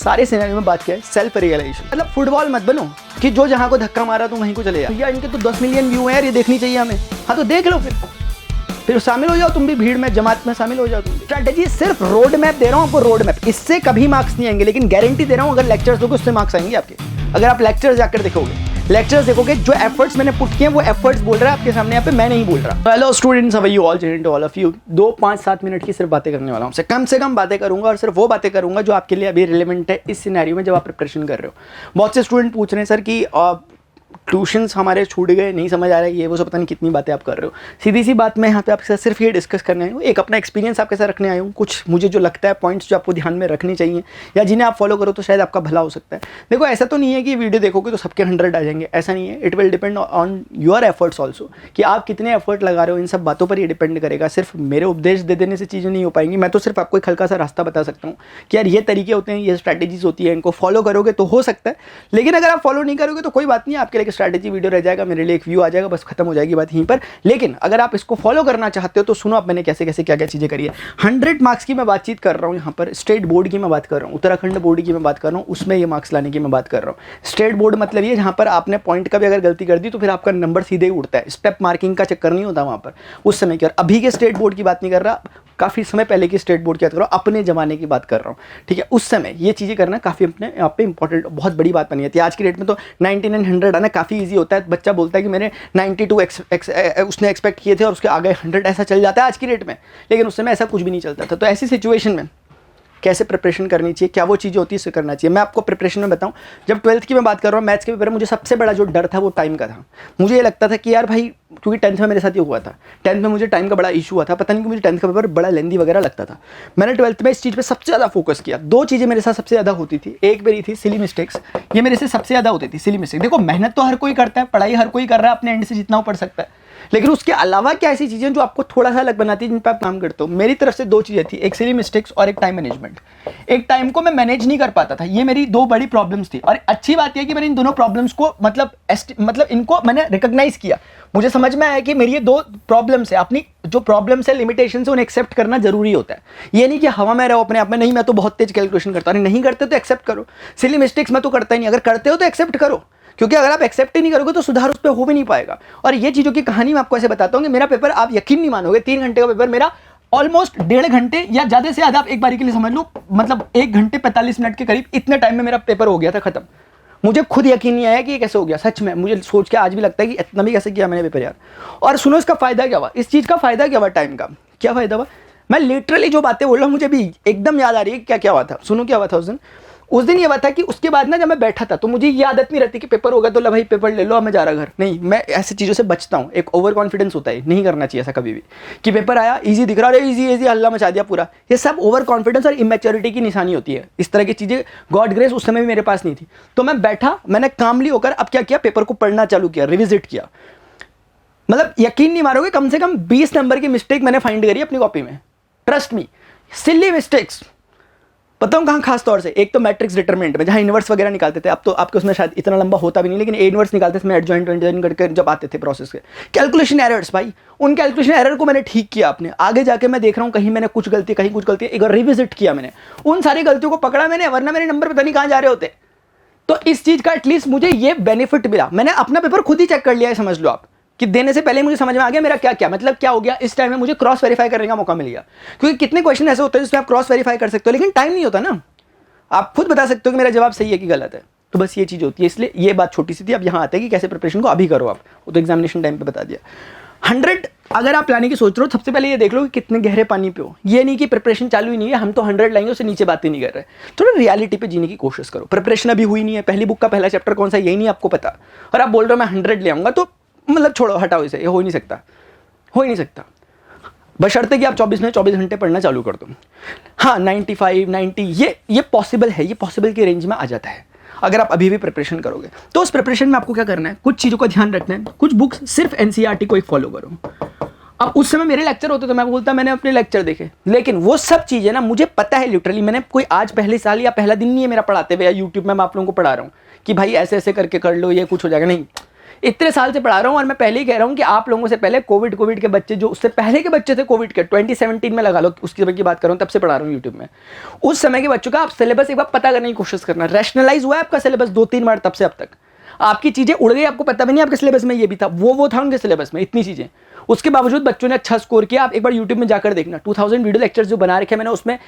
सारे सिनेरियो में बात किया है सेल्फ रियलाइजेशन। मतलब फुटबॉल मत बनो कि जो जहां को धक्का मारा तुम वहीं को चले जाओ। भैया इनके तो 10 मिलियन व्यू है यार, ये देखनी चाहिए हमें। हाँ तो देख लो, फिर शामिल हो जाओ तुम भी, भीड़ में जमात में शामिल हो जाओ तुम भी। स्ट्रैटेजी सिर्फ रोड मैप दे रहा हूँ आपको, रोड मैप। इससे कभी मार्क्स नहीं आएंगे, लेकिन गारंटी दे रहा हूँ अगर लेक्चर्स दोगे उससे मार्क्स आएंगे आपके। अगर आप लेक्चर्स जाकर देखोगे जो एफर्ट्स मैंने पुट किए वो एफर्ट्स बोल रहा है आपके सामने, यहाँ पे मैं नहीं बोल रहा। Hello students, how are you all? Join to all of you. 5-7 minute की सिर्फ बातें करने वाला हूँ, कम से कम बातें करूंगा, और सिर्फ वो बातें करूंगा जो आपके लिए अभी रिलेवेंट है इस सिनेरियो में जब आप प्रिपरेशन कर रहे हो। बहुत से स्टूडेंट पूछ रहे हैं सर कि ट्यूशन्स हमारे छूट गए, नहीं समझ आ रहा है ये वो सब, पता नहीं कितनी बातें आप कर रहे हो। सीधी सी बात, मैं यहाँ पे आपके साथ सिर्फ ये डिस्कस करने आया हूँ, एक अपना एक्सपीरियंस आपके साथ रखने आया हूँ। कुछ मुझे जो लगता है पॉइंट्स जो आपको ध्यान में रखने चाहिए या जिन्हें आप फॉलो करो तो शायद आपका भला हो सकता है। देखो ऐसा तो नहीं है कि वीडियो देखोगे तो सबके 100 आ जाएंगे, ऐसा नहीं है। It will depend on your efforts also, कि आप कितने एफर्ट लगा रहे हो, इन सब बातों पर ये डिपेंड करेगा। सिर्फ मेरे उपदेश दे देने से चीज़ें नहीं हो पाएंगी। मैं तो सिर्फ आपको एक हल्का सा रास्ता बता सकता हूँ कि यार ये तरीके होते हैं, ये स्ट्रैटेजीज होती है, इनको फॉलो करोगे तो हो सकता है। लेकिन अगर आप फॉलो नहीं करोगे तो कोई बात नहीं, आपके लिए स्ट्रैटेजी वीडियो रह जाएगा, मेरे लिए एक व्यू आ जाएगा, बस खत्म हो जाएगी बात यहीं पर। लेकिन अगर आप इसको फॉलो करना चाहते हो तो सुनो, अब मैंने कैसे कैसे क्या क्या चीज़ें करी है। 100 मार्क्स की मैं बातचीत कर रहा हूँ यहाँ पर, स्टेट बोर्ड की मैं बात कर रहा हूँ, उत्तराखंड बोर्ड की मैं बात कर रहा हूँ, उसमें ये मार्क्स लाने की मैं बात कर रहा हूँ। स्टेट बोर्ड मतलब ये जहाँ पर आपने पॉइंट का भी अगर गलती कर दी तो फिर आपका नंबर सीधे ही उड़ता है, स्टेप मार्किंग का चक्कर नहीं होता वहाँ पर उस समय की। और अभी के स्टेट बोर्ड की बात नहीं कर रहा, काफ़ी समय पहले की स्टेट बोर्ड की बात कर रहा हूँ, अपने ज़माने की बात कर रहा हूँ, ठीक है। उस समय ये चीज़ें करना काफ़ी अपने आप पे इंपॉर्टेंट, बहुत बड़ी बात बनी जाती है। आज की डेट में तो 99 100 आना काफ़ी ईजी होता है। बच्चा बोलता है कि मैंने 92 उसने एक्सपेक्ट किए थे और उसके आगे 100 ऐसा चल जाता है आज की डेट में, लेकिन उस समय ऐसा कुछ भी नहीं चलता था। तो ऐसी सिचुएशन में कैसे प्रिपरेशन करनी चाहिए, क्या वो चीज़ें होती है, इससे करना चाहिए। मैं आपको प्रिपरेशन में बताऊं, जब 12th की मैं बात कर रहा हूँ, मैथ्स के पेपर में मुझे सबसे बड़ा जो डर था वो टाइम का था। मुझे ये लगता था कि यार भाई, क्योंकि 10th में मेरे साथ ये हुआ था, 10th में मुझे टाइम का बड़ा इशू हुआ था, पता नहीं कि मुझे 10th का पेपर बड़ा लेंदी वगैरह लगता था। मैंने 12th में इस चीज़ पर सबसे ज़्यादा फोकस किया। 2 चीज़ें मेरे साथ सबसे ज़्यादा होती थी, एक मेरी थी सिली मिस्टेक्स, ये मेरे से सबसे ज़्यादा होती थी सिली मिस्टेक। देखो मेहनत तो हर कोई करता है, पढ़ाई हर कोई कर रहा है अपने एंड से जितना वो पढ़ सकता है, लेकिन उसके अलावा क्या ऐसी चीज़ें जो आपको थोड़ा सा अलग बनाती है, जिन पर आप काम करते हो। मेरी तरफ से 2 चीज़ें थी, एक सिली मिस्टेक्स और एक टाइम मैनेजमेंट। एक टाइम को मैं मैनेज नहीं कर पाता था, ये मेरी 2 बड़ी प्रॉब्लम्स थी। और अच्छी बात यह कि मैंने इन दोनों प्रॉब्लम्स को मतलब इनको मैंने रिकॉग्नाइज किया। मुझे समझ में आया कि मेरी ये 2 प्रॉब्लम्स है, अपनी जो प्रॉब्लम्स है, लिमिटेशंस है, उन्हें एक्सेप्ट करना जरूरी होता है। ये नहीं कि हवा में रहो अपने आप में, नहीं मैं तो बहुत तेज कैलकुलेशन करता हूँ। नहीं करते तो एक्सेप्ट करो। सिली मिस्टेक्स मैं तो करता ही नहीं, अगर करते हो तो एक्सेप्ट करो, क्योंकि अगर आप एक्सेप्ट ही नहीं करोगे तो सुधार उस पर हो भी नहीं पाएगा। और ये चीज़ों की कहानी मैं आपको ऐसे बताता हूँ कि मेरा पेपर, आप यकीन नहीं मानोगे, 3 घंटे का पेपर मेरा ऑलमोस्ट 1.5 घंटे या ज़्यादा से ज़्यादा आप एक बारी के लिए समझ लो, मतलब 1 घंटे 45 मिनट के करीब, इतने टाइम में मेरा पेपर हो गया था खत्म। मुझे खुद यकीन नहीं आया कि ये कैसे हो गया। सच में मुझे सोच के आज भी लगता है कि इतना भी कैसे किया मैंने पेपर यार। और सुनो इसका फ़ायदा क्या हुआ, इस चीज़ का फ़ायदा क्या हुआ, टाइम का क्या फ़ायदा हुआ। मैं लिटरली जो बातें बोल रहा हूँ मुझे भी एकदम याद आ रही है क्या क्या हुआ था। सुनो क्या हुआ था उस दिन ये बात था कि उसके बाद ना जब मैं बैठा था तो मुझे ये आदत नहीं रहती कि पेपर होगा तो ला भाई पेपर ले लो अब मैं जा रहा घर। नहीं, मैं ऐसी चीज़ों से बचता हूँ। एक ओवर कॉन्फिडेंस होता है, नहीं करना चाहिए ऐसा कभी भी कि पेपर आया इजी दिख रहा है, इजी हल्ला मचा दिया पूरा। ये सब ओवर कॉन्फिडेंस और इमेच्योरिटी की निशानी होती है। इस तरह की चीज़ें गॉड ग्रेस उस समय भी मेरे पास नहीं थी। तो मैं बैठा, मैंने कामली होकर अब क्या किया, पेपर को पढ़ना चालू किया, रिविजिट किया। मतलब यकीन नहीं मारोगे, कम से कम 20 नंबर की मिस्टेक मैंने फाइंड करी अपनी कॉपी में। ट्रस्ट मी, सिली मिस्टेक्स बताऊँ कहाँ खास तौर से। एक तो मैट्रिक्स डिटरमिनेंट में जहाँ इनवर्स वगैरह निकालते थे, अब तो आपके उसमें शायद इतना लंबा होता भी नहीं, लेकिन इनवर्स निकालते थे, एडजॉइंट करके जब आते थे प्रोसेस के। कैलकुलेशन एरर्स, भाई उन कैलकुलेशन एरर को मैंने ठीक किया अपने। आगे जाके मैं देख रहा हूँ कहीं मैंने कुछ गलती, कहीं कुछ गलती, एक बार रिविजिट किया मैंने, उन सारी गलतियों को पकड़ा मैंने, वरना मेरे नंबर पता नहीं कहाँ जा रहे होते। तो इस चीज़ का एटलीस्ट मुझे ये बेनिफिट मिला, मैंने अपना पेपर खुद ही चेक कर लिया है, समझ लो आप, कि देने से पहले मुझे समझ में आ गया मेरा क्या क्या मतलब क्या हो गया। इस टाइम में मुझे क्रॉस वेरीफाई करने का मौका मिल गया, क्योंकि कितने क्वेश्चन ऐसे होते हैं जिसमें आप क्रॉस वेरीफाई कर सकते हो, लेकिन टाइम नहीं होता ना। आप खुद बता सकते हो कि मेरा जवाब सही है कि गलत है। तो बस ये चीज़ होती है, इसलिए ये बात छोटी सी थी। अब यहाँ आते हैं कि कैसे प्रिपरेशन को अभी करो आप, वो तो एग्जामिनेशन टाइम पे बता दिया। 100 अगर आप लाने की सोच रहे हो, सबसे पहले ये देख लो कि कितने गहरे पानी पे हो। ये नहीं कि प्रिपरेशन चालू ही नहीं है, हम तो 100 लाएंगे, उससे नीचे बातें नहीं कर रहे। थोड़ा रियलिटी पे जीने की कोशिश करो। प्रिपरेशन अभी हुई नहीं है, पहली बुक का पहला चैप्टर कौन सा यही नहीं आपको पता, और आप बोल रहे हो मैं 100 ले आऊँगा, तो मतलब छोड़ो, हटाओ इसे, ये हो ही नहीं सकता, हो ही नहीं सकता। बशर्ते कि आप 24 घंटे पढ़ना चालू कर दो। हाँ 95 90 ये पॉसिबल है, ये पॉसिबल की रेंज में आ जाता है अगर आप अभी भी प्रिपरेशन करोगे। तो उस प्रिपरेशन में आपको क्या करना है, कुछ चीज़ों का ध्यान रखना है। कुछ बुक्स सिर्फ एनसीईआरटी को एक फॉलो करो। अब उस समय मेरे लेक्चर होते तो मैं बोलता मैंने अपने लेक्चर देखे, लेकिन वो सब चीज़ें ना मुझे पता है लिटरली, मैंने कोई आज पहले साल या पहला दिन नहीं है मेरा पढ़ाते हुए या यूट्यूब में मैं आप लोगों को पढ़ा रहा हूँ कि भाई ऐसे ऐसे करके कर लो ये कुछ हो जाएगा, नहीं। इतने साल से पढ़ा रहा हूँ और मैं पहले ही कह रहा हूँ कि आप लोगों से पहले कोविड के बच्चे, जो उससे पहले के बच्चे थे कोविड के, 2017 में लगा लो, उसकी समय की बात कर रहा हूँ, तब से पढ़ा रहा हूँ यूट्यूब में। उस समय के बच्चों का आप सिलेबस एक बार पता करने की कोशिश करना। रैशनलाइज हुआ है आपका सिलेबस 2-3 बार, तब से अब तक आपकी चीज़ें उड़ गई, आपको पता भी नहीं आपके सिलेबस में ये भी था, वो था उनके सिलेबस में, इतनी चीज़ें। उसके बावजूद बच्चों ने अच्छा स्कोर किया। आप एक बार यूट्यूब में जाकर देखना, 2000 वीडियो लेक्चर्स जो बना रखे मैंने, उसमें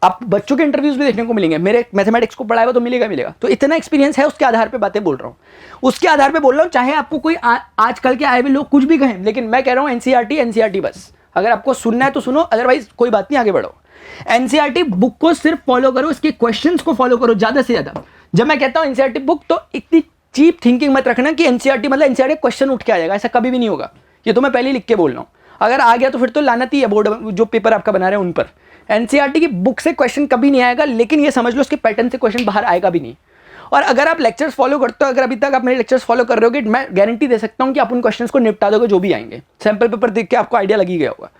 आप बच्चों के इंटरव्यूज भी देखने को मिलेंगे। मेरे मैथमेटिक्स को पढ़ाया हुआ तो मिलेगा। तो इतना एक्सपीरियंस है, उसके आधार पे बातें बोल रहा हूँ, उसके आधार पे बोल रहा हूँ। चाहे आपको कोई आजकल के आए हुए लोग कुछ भी कहें, लेकिन मैं कह रहा हूँ एनसीईआरटी बस। अगर आपको सुनना है तो सुनो, अदरवाइज कोई बात नहीं, आगे बढ़ो। एनसीईआरटी बुक को सिर्फ फॉलो करो, इसके क्वेश्चंस को फॉलो करो ज़्यादा से ज़्यादा। जब मैं कहता हूँ एनसीईआरटी बुक, तो इतनी चीप थिंकिंग मत रखना कि एनसीईआरटी मतलब एनसीईआरटी क्वेश्चन उठ के आ जाएगा, ऐसा कभी भी नहीं होगा। ये तो मैं पहले ही लिख के बोल रहा हूँ। अगर आ गया तो फिर तो लानत ही है बोर्ड जो पेपर आपका बना रहे हैं उन पर। एनसीईआरटी की बुक से क्वेश्चन कभी नहीं आएगा, लेकिन ये समझ लो उसके पैटर्न से क्वेश्चन बाहर आएगा भी नहीं। और अगर आप लेक्चर्स फॉलो करते हो, अगर अभी तक आप मेरे लेक्चर्स फॉलो कर रहे हो, मैं गारंटी दे सकता हूँ कि आप उन क्वेश्चंस को निपटा दोगे जो भी आएंगे। सैंपल पेपर देख के आपको आइडिया लगी गया होगा।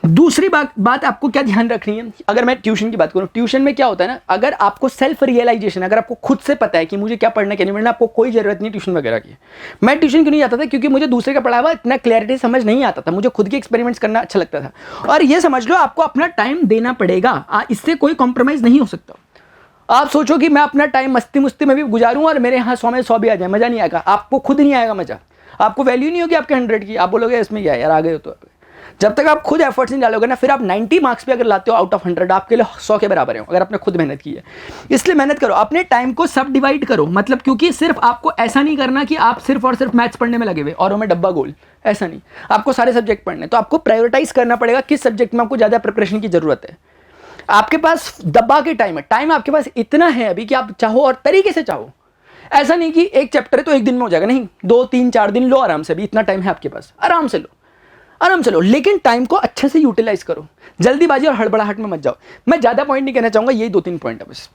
दूसरी बात आपको क्या ध्यान रखनी है, अगर मैं ट्यूशन की बात करूं, ट्यूशन में क्या होता है ना, अगर आपको सेल्फ रियलाइजेशन, अगर आपको खुद से पता है कि मुझे क्या पढ़ना क्या नहीं पढ़ना, आपको कोई जरूरत नहीं ट्यूशन वगैरह की। मैं ट्यूशन क्यों नहीं जाता था, क्योंकि मुझे दूसरे का पढ़ा हुआ इतना क्लैरिटी समझ नहीं आता था, मुझे खुद के एक्सपेरिमेंट्स करना अच्छा लगता था। और ये समझ लो आपको अपना टाइम देना पड़ेगा, इससे कोई कॉम्प्रोमाइज़ नहीं हो सकता। आप सोचो कि मैं अपना टाइम मस्ती मुस्ती में भी गुजारूं और मेरे यहाँ 100 में 100 भी आ जाए, मज़ा नहीं आएगा, आपको खुद नहीं आएगा मज़ा, आपको वैल्यू नहीं होगी आपके 100 की। आप बोलोगे इसमें क्या है यार, आ गए हो तो। जब तक आप खुद एफर्ट्स नहीं डालोगे ना, फिर आप 90 मार्क्स पे अगर लाते हो आउट ऑफ 100, आपके लिए 100 के बराबर है अगर आपने खुद मेहनत की है। इसलिए मेहनत करो, अपने टाइम को सब डिवाइड करो। मतलब क्योंकि सिर्फ आपको ऐसा नहीं करना कि आप सिर्फ और सिर्फ मैथ्स पढ़ने में लगे हुए और में डब्बा गोल, ऐसा नहीं। आपको सारे सब्जेक्ट पढ़ने, तो आपको प्रायोरिटाइज करना पड़ेगा किस सब्जेक्ट में आपको ज़्यादा प्रिपरेशन की जरूरत है। आपके पास दब्बा के टाइम है, टाइम आपके पास इतना है अभी कि आप चाहो और तरीके से चाहो। ऐसा नहीं कि एक चैप्टर है तो एक दिन में हो जाएगा, नहीं, 2-3-4 दिन लो आराम से, भी इतना टाइम है आपके पास, आराम से लो, लेकिन टाइम को अच्छे से यूटिलाइज करो। जल्दीबाजी और हड़बड़ाहट में मत जाओ। मैं ज़्यादा पॉइंट नहीं कहना चाहूँगा, यही 2-3 पॉइंट है बस,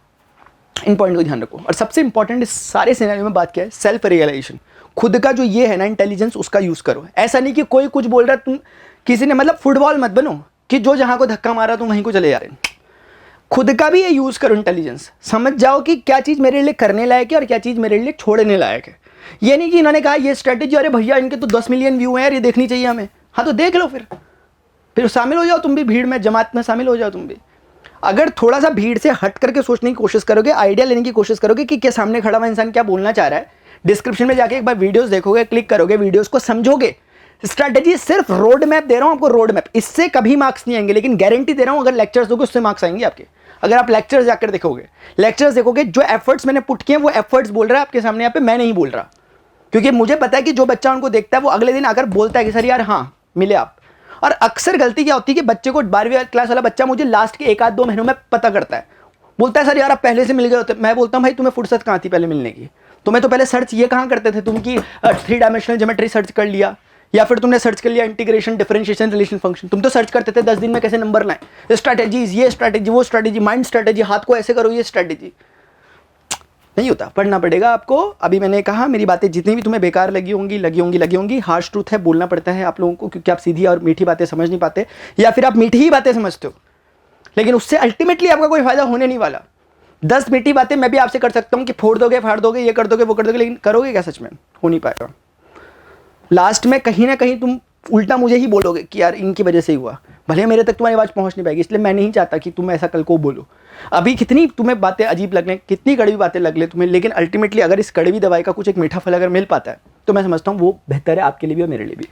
इन पॉइंट को ध्यान रखो। और सबसे इंपॉर्टेंट इस सारे सिनेरियो में बात क्या है, सेल्फ रियलाइजेशन। खुद का जो ये है ना इंटेलिजेंस, उसका यूज़ करो। ऐसा नहीं कि कोई कुछ बोल रहा है, तुम किसी ने, मतलब फुटबॉल मत बनो कि जो जहाँ को धक्का मारा तुम वहीं को चले जा रहे हैं। खुद का भी ये यूज़ करो इंटेलिजेंस, समझ जाओ कि क्या चीज़ मेरे लिए करने लायक है और क्या चीज़ मेरे लिए छोड़ने लायक है। ये नहीं कि इन्होंने कहा ये स्ट्रैटेजी, अरे भैया इनके तो 10 मिलियन व्यू हैं यार, ये देखनी चाहिए हमें, हाँ तो देख लो, फिर शामिल हो जाओ तुम भी, भीड़ में, जमात में शामिल हो जाओ तुम भी। अगर थोड़ा सा भीड़ से हट करके सोचने की कोशिश करोगे, आइडिया लेने की कोशिश करोगे कि क्या सामने खड़ा हुआ इंसान क्या बोलना चाह रहा है, डिस्क्रिप्शन में जाके एक बार वीडियोस देखोगे, क्लिक करोगे, वीडियोस को समझोगे। स्ट्रैटेजी सिर्फ रोड मैप दे रहा हूँ आपको, रोड मैप, इससे कभी मार्क्स नहीं आएंगे, लेकिन गारंटी दे रहा हूँ अगर लेक्चर्स दोगे उससे मार्क्स आएंगे आपके। अगर आप लेक्चर्स जाकर देखोगे, लेक्चर्स देखोगे, जो एफर्ट्स मैंने पुट किए वो एफर्ट्स बोल रहा है आपके सामने, यहाँ पे मैं नहीं बोल रहा, क्योंकि मुझे पता है कि जो बच्चा उनको देखता है वो अगले दिन आकर बोलता है कि सर यार हाँ मिले आप। और अक्सर गलती क्या होती है कि बच्चे को 12वीं क्लास वाला बच्चा मुझे लास्ट के 1-2 महीनों में पता करता है, बोलता है सर यार आप पहले से मिल गए होते। मैं बोलता हूँ भाई तुम्हें फुर्सत कहाँ थी पहले मिलने की, तुम्हें तो पहले सर्च ये कहाँ करते थे तुम कि 3 डायमेंशनल ज्योमेट्री सर्च कर लिया, या फिर तुमने सर्च कर लिया इंटीग्रेशन, डिफरेंशिएशन, रिलेशन फंक्शन। तुम तो सर्च करते थे 10 दिन में कैसे नंबर लाएं, स्ट्रैटेजीज, ये स्ट्रैटेजी, वो स्ट्रैटेजी, माइंड स्ट्रैटेजी, हाथ को ऐसे करो, ये स्ट्रैटेजी नहीं होता। पढ़ना पड़ेगा आपको। अभी मैंने कहा मेरी बातें जितनी भी तुम्हें बेकार लगी होंगी, हार्श ट्रूथ है, बोलना पड़ता है आप लोगों को, क्योंकि आप सीधी और मीठी बातें समझ नहीं पाते, या फिर आप मीठी ही बातें समझते हो, लेकिन उससे अल्टीमेटली आपका कोई फायदा होने नहीं वाला। 10 मीठी बातें मैं भी आपसे कर सकता हूँ कि फोड़ दोगे, फाड़ दोगे, ये कर दोगे, वो कर दोगे, लेकिन करोगे क्या सच में? हो नहीं पाएगा। लास्ट में कहीं ना कहीं तुम उल्टा मुझे ही बोलोगे कि यार इनकी वजह से ही हुआ, भले मेरे तक तुम्हारी आवाज़ पहुंच नहीं पाएगी। इसलिए मैं नहीं चाहता कि तुम ऐसा कल को बोलो। अभी कितनी तुम्हें बातें अजीब लगने, कितनी कड़वी बातें लग ले तुम्हें, लेकिन अल्टीमेटली अगर इस कड़वी दवाई का कुछ एक मीठा फल अगर मिल पाता है तो मैं समझता हूँ वो बेहतर है आपके लिए भी और मेरे लिए भी।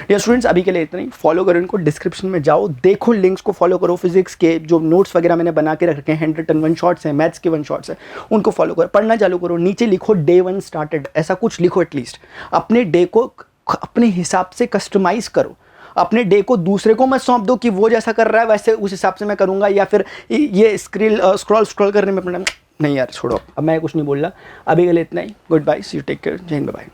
डियर स्टूडेंट्स, अभी के लिए इतना ही। फॉलो करो इनको, डिस्क्रिप्शन में जाओ, देखो लिंक्स को फॉलो करो। फिजिक्स के जो नोट्स वगैरह मैंने बना के रखे हैं, 100 वन शॉट्स हैं, मैथ्स के 1 शॉट्स हैं, उनको फॉलो करो, पढ़ना चालू करो। नीचे लिखो Day 1 स्टार्टेड, ऐसा कुछ लिखो एटलीस्ट। अपने डे को अपने हिसाब से कस्टमाइज़ करो। अपने डे को दूसरे को मत सौंप दो कि वो जैसा कर रहा है वैसे उस हिसाब से मैं करूँगा, या फिर ये स्क्रॉल करने में नहीं यार छोड़ो, अब मैं कुछ नहीं बोल रहा। अभी के लिए इतना ही। Goodbye, see you, take care, जय हिंद, बाय।